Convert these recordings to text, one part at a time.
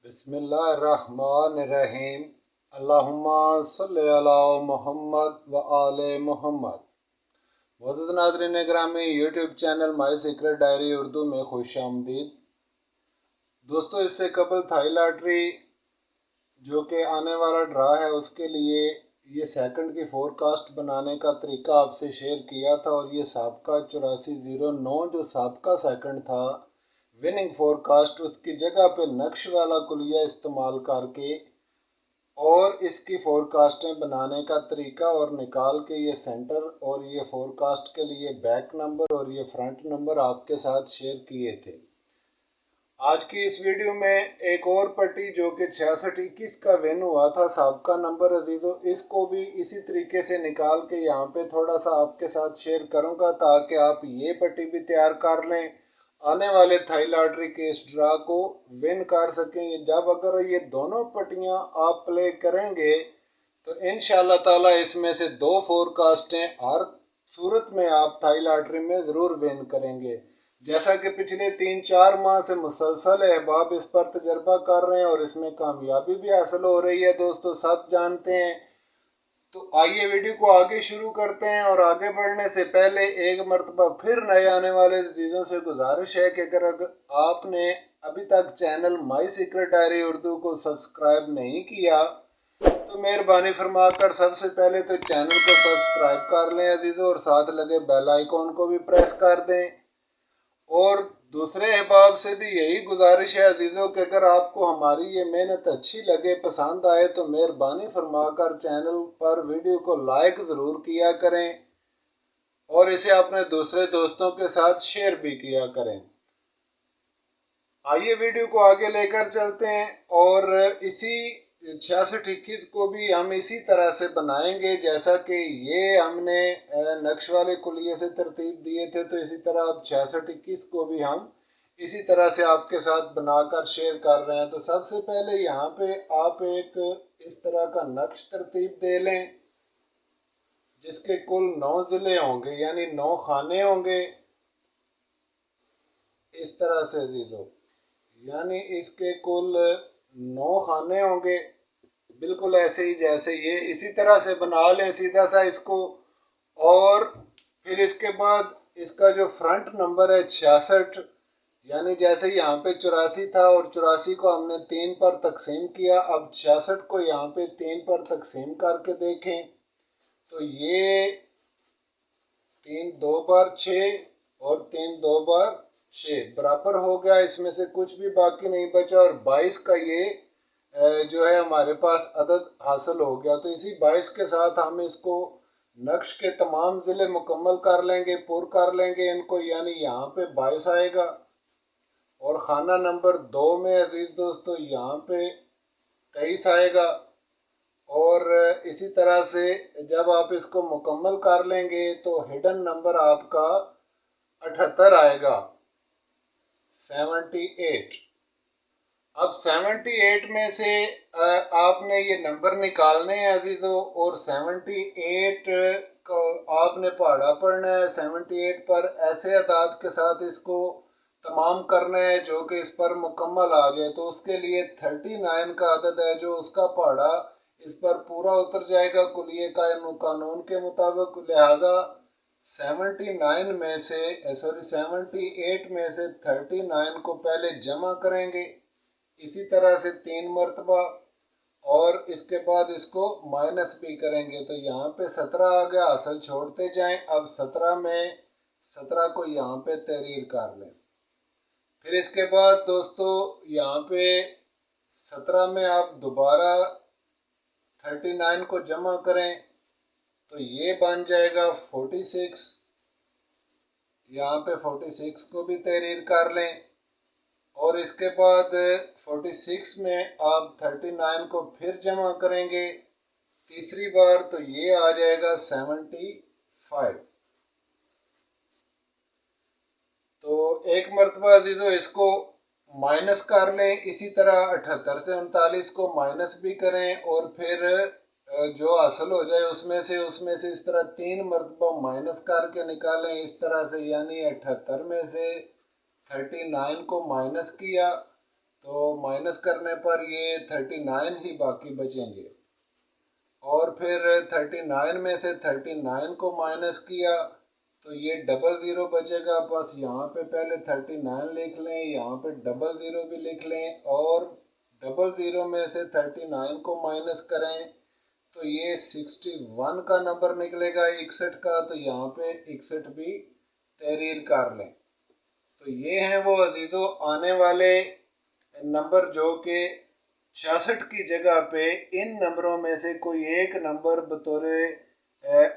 बिस्मिल्लाहिर्रहमानिर्रहीम। अल्लाहुम्मा सल्लि अला मुहम्मद व आले मुहम्मद। मुअज़्ज़ज़ नाज़रीन गिरामी, YouTube channel my secret diary Urdu में खुश आमदीद। दोस्तों, इससे कबल थाई लॉटरी जो कि आने वाला ड्रा है उसके लिए ये सेकंड की फोरकास्ट बनाने का तरीका आपसे शेयर किया था, और ये साबका 8409 जो साबका सेकंड था विनिंग फोरकास्ट, उसकी जगह पे नक्श वाला कुलिया इस्तेमाल करके और इसकी फोरकास्टें बनाने का तरीका और निकाल के ये सेंटर और ये फोरकास्ट के लिए बैक नंबर और ये फ्रंट नंबर आपके साथ शेयर किए थे। आज की इस वीडियो में एक और पट्टी जो कि 6621 का विन हुआ था, साबका नंबर अजीज़ों, इसको भी इसी तरीके से निकाल के यहाँ पे थोड़ा सा आपके साथ शेयर करूँगा ताकि आप ये पट्टी भी तैयार कर लें, आने वाले थाई लॉटरी के इस ड्रा को विन कर सकें। जब अगर ये दोनों पट्टियाँ आप प्ले करेंगे तो इंशाल्लाह ताला इसमें से दो फोरकास्टें हर सूरत में आप थाई लॉटरी में ज़रूर विन करेंगे। जैसा कि पिछले 3-4 माह से मुसलसल अहबाब इस पर तजर्बा कर रहे हैं और इसमें कामयाबी भी हासिल हो रही है, दोस्तों सब जानते हैं। तो आइए वीडियो को आगे शुरू करते हैं, और आगे बढ़ने से पहले एक मरतबा फिर नए आने वाले चीज़ों से गुजारिश है कि अगर आपने अभी तक channel my secret diary Urdu को सब्सक्राइब नहीं किया तो मेहरबानी फरमाकर सबसे पहले तो चैनल को सब्सक्राइब कर लें अजीज़ों, और साथ लगे बेल आइकॉन को भी प्रेस कर दें। और दूसरे अहबाब से भी यही गुजारिश है अजीज़ों कि अगर आपको हमारी ये मेहनत अच्छी लगे, पसंद आए, तो मेहरबानी फरमाकर चैनल पर वीडियो को लाइक ज़रूर किया करें और इसे अपने दूसरे दोस्तों के साथ शेयर भी किया करें। आइए वीडियो को आगे लेकर चलते हैं, और इसी 6621 को भी हम इसी तरह से बनाएंगे जैसा कि ये हमने नक्श वाले कुलिये से तरतीब दिए थे, तो इसी तरह अब 6621 को भी हम इसी तरह से आपके साथ बनाकर शेयर कर रहे हैं। तो सबसे पहले यहाँ पे आप एक इस तरह का नक्श तरतीब दे लें जिसके कुल 9 ज़िले होंगे, यानी 9 खाने होंगे इस तरह से अजीज़ों, यानी इसके कुल 9 खाने होंगे बिल्कुल ऐसे ही जैसे ये, इसी तरह से बना लें सीधा सा इसको। और फिर इसके बाद इसका जो फ्रंट नंबर है 66, यानी जैसे यहाँ पे 84 था और 84 को हमने 3 पर तकसीम किया, अब 66 को यहाँ पे 3 पर तकसीम करके देखें तो ये 3 2 बार 6 और 3 2 बार 6 बराबर हो गया, इसमें से कुछ भी बाकी नहीं बचा, और 22 का ये जो है हमारे पास अदद हासिल हो गया। तो इसी 22 के साथ हम इसको नक्श के तमाम ज़िले मुकम्मल कर लेंगे, पूर कर लेंगे इनको, यानी यहाँ पे 22 आएगा, और खाना नंबर 2 में अजीज़ दोस्तों यहाँ पे 23 आएगा, और इसी तरह से जब आप इसको मुकम्मल कर लेंगे तो हिडन नंबर आपका 78 आएगा, 78। अब 78 में से आपने ये नंबर निकालने हैं अजीज़ों, और 78 को आपने पहाड़ा पढ़ना है। 78 पर ऐसे अदाद के साथ इसको तमाम करना है जो कि इस पर मुकम्मल आ जाए, तो उसके लिए 39 का अदद है जो उसका पहाड़ा इस पर पूरा उतर जाएगा कुलिये कानून के मुताबिक। लिहाजा 78 में से 39 को पहले जमा करेंगे इसी तरह से 3 मरतबा, और इसके बाद इसको माइनस भी करेंगे, तो यहाँ पे 17 आ गया, असल छोड़ते जाएं। अब 17 में 17 को यहाँ पे तहरीर कर लें। फिर इसके बाद दोस्तों यहाँ पे 17 में आप दोबारा 39 को जमा करें तो ये बन जाएगा 46, यहाँ पे 46 को भी तहरीर कर लें, और इसके बाद 46 में आप 39 को फिर जमा करेंगे तीसरी बार, तो ये आ जाएगा 75। तो एक मरतबा अजीज़ों इसको माइनस कर लें, इसी तरह 78 से 39 को माइनस भी करें, और फिर जो हासिल हो जाए उसमें से इस तरह 3 मरतबा माइनस करके निकालें इस तरह से, यानी 78 में से 39 को माइनस किया तो माइनस करने पर ये 39 ही बाकी बचेंगे। और फिर 39 में से 39 को माइनस किया तो ये डबल ज़ीरो बचेगा। बस यहाँ पे पहले 39 लिख लें, यहाँ पे डबल ज़ीरो भी लिख लें और डबल ज़ीरो में से 39 को माइनस करें तो ये 61 का नंबर निकलेगा 61 का। तो यहाँ पे 61 भी तहरीर कर लें। तो ये हैं वो अजीज़ों आने वाले नंबर जो कि 66 की जगह पे इन नंबरों में से कोई एक नंबर बतौर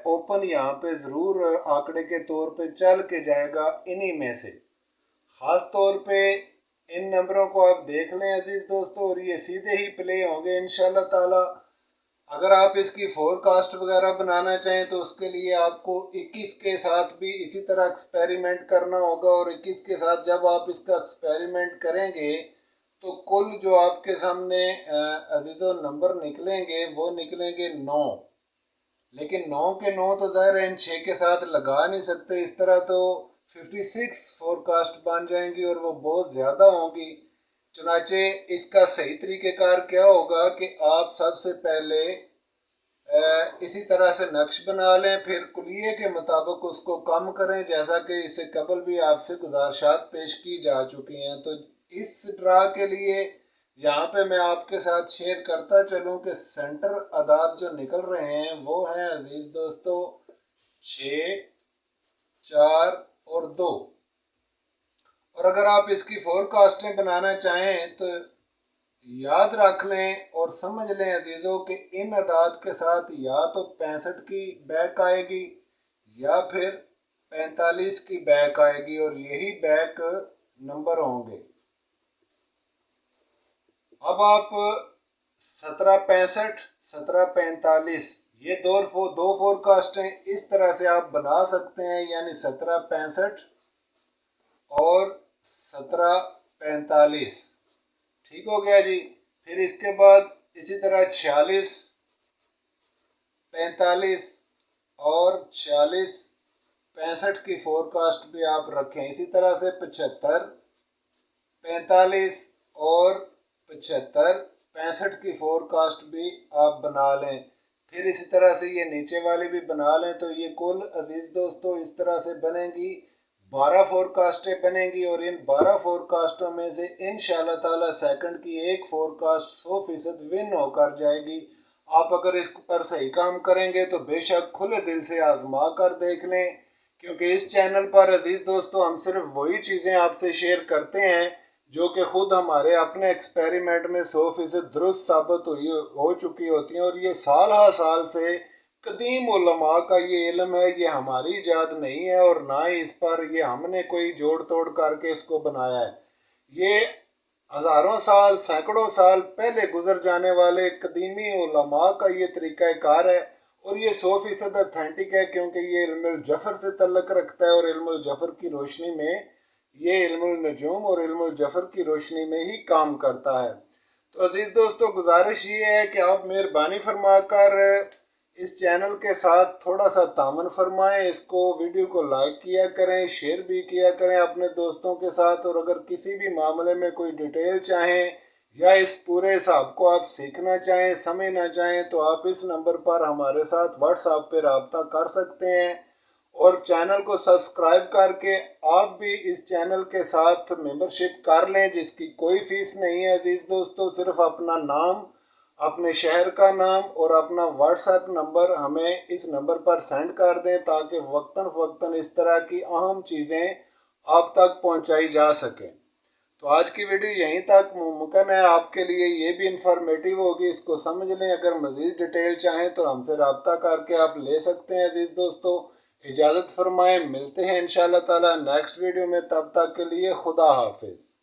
ओपन यहाँ पे ज़रूर आंकड़े के तौर पे चल के जाएगा इन्हीं में से। ख़ास तौर पे इन नंबरों को आप देख लें अजीज़ दोस्तों, और ये सीधे ही प्ले होंगे इंशाल्लाह ताला। अगर आप इसकी फोरकास्ट वगैरह बनाना चाहें तो उसके लिए आपको 21 के साथ भी इसी तरह एक्सपेरिमेंट करना होगा। और 21 के साथ जब आप इसका एक्सपेरिमेंट करेंगे तो कुल जो आपके सामने अजीज़ों नंबर निकलेंगे वो निकलेंगे 9। लेकिन 9 के 9 तो ज़ाहिर है इन 6 के साथ लगा नहीं सकते। इस तरह तो 56 फोरकास्ट बन जाएंगी और वो बहुत ज़्यादा होंगी। चुनाचे इसका सही तरीक़ेकार क्या होगा कि आप सबसे पहले इसी तरह से नक्श बना लें, फिर कुलिये के मुताबिक उसको कम करें, जैसा कि इससे कबल भी आपसे गुजारिशात पेश की जा चुकी हैं। तो इस ड्रा के लिए यहाँ पे मैं आपके साथ शेयर करता चलूँ कि सेंटर अदाद जो निकल रहे हैं वो हैं अजीज़ दोस्तों 6, 4 और 2। और अगर आप इसकी फोरकास्टें बनाना चाहें तो याद रख लें और समझ लें अजीज़ों कि इन अदाद के साथ या तो 65 की बैक आएगी या फिर 45 की बैक आएगी और यही बैक नंबर होंगे। अब आप 1765, 1745 ये दो फोरकास्टें इस तरह से आप बना सकते हैं, यानी 1765 और 1745। ठीक हो गया जी। फिर इसके बाद इसी तरह 46, 45 और 46, 65 की फोरकास्ट भी आप रखें। इसी तरह से 75, 45 और 75, 65 की फोरकास्ट भी आप बना लें। फिर इसी तरह से ये नीचे वाली भी बना लें। तो ये कुल अजीज़ दोस्तों इस तरह से बनेंगी, 12 फोरकास्टें बनेंगी। और इन 12 फोरकास्टों में से इंशाल्लाह ताला सेकंड की एक फोरकास्ट 100% विन होकर जाएगी। आप अगर इस पर सही काम करेंगे तो बेशक खुले दिल से आजमा कर देख लें, क्योंकि इस चैनल पर अजीज़ दोस्तों हम सिर्फ वही चीज़ें आपसे शेयर करते हैं जो कि खुद हमारे अपने एक्सपेरिमेंट में 100% दुरुस्त साबित हो चुकी होती हैं। और ये साल हा साल से कदीम उलमा का ये इल्म है, ये हमारी इजाद नहीं है और ना ही इस पर ये हमने कोई जोड़ तोड़ करके इसको बनाया है। ये हज़ारों साल, सैकड़ों साल पहले गुजर जाने वाले कदीमी उलमा का ये तरीक़ाकार है और ये 100% अथेंटिक है, क्योंकि ये इल्मुल जफ़र से तल्लुक़ रखता है और इल्मुल जफ़र की रोशनी में ये इल्मुल नजूम और इल्मुल जफ़र की रोशनी में ही काम करता है। तो अजीज़ दोस्तों गुजारिश ये है कि आप मेहरबानी फरमाकर इस चैनल के साथ थोड़ा सा तामन फरमाएं, इसको वीडियो को लाइक किया करें, शेयर भी किया करें अपने दोस्तों के साथ। और अगर किसी भी मामले में कोई डिटेल चाहें या इस पूरे हिसाब को आप सीखना चाहें, समझना चाहें, तो आप इस नंबर पर हमारे साथ व्हाट्सएप पे रब्ता कर सकते हैं। और चैनल को सब्सक्राइब करके आप भी इस चैनल के साथ मेंबरशिप कर लें, जिसकी कोई फीस नहीं है अजीज़ दोस्तों। सिर्फ अपना नाम, अपने शहर का नाम और अपना व्हाट्सएप नंबर हमें इस नंबर पर सेंड कर दें, ताकि वक्तन फ़वक्तन इस तरह की अहम चीज़ें आप तक पहुंचाई जा सकें। तो आज की वीडियो यहीं तक मुमकिन है आपके लिए ये भी इंफॉर्मेटिव होगी, इसको समझ लें। अगर मज़ीद डिटेल चाहें तो हमसे रब्ता करके आप ले सकते हैं अजीज़ दोस्तों। इजाज़त फरमाएं, मिलते हैं इंशाअल्लाह ताला नेक्स्ट वीडियो में। तब तक के लिए खुदा हाफिज़।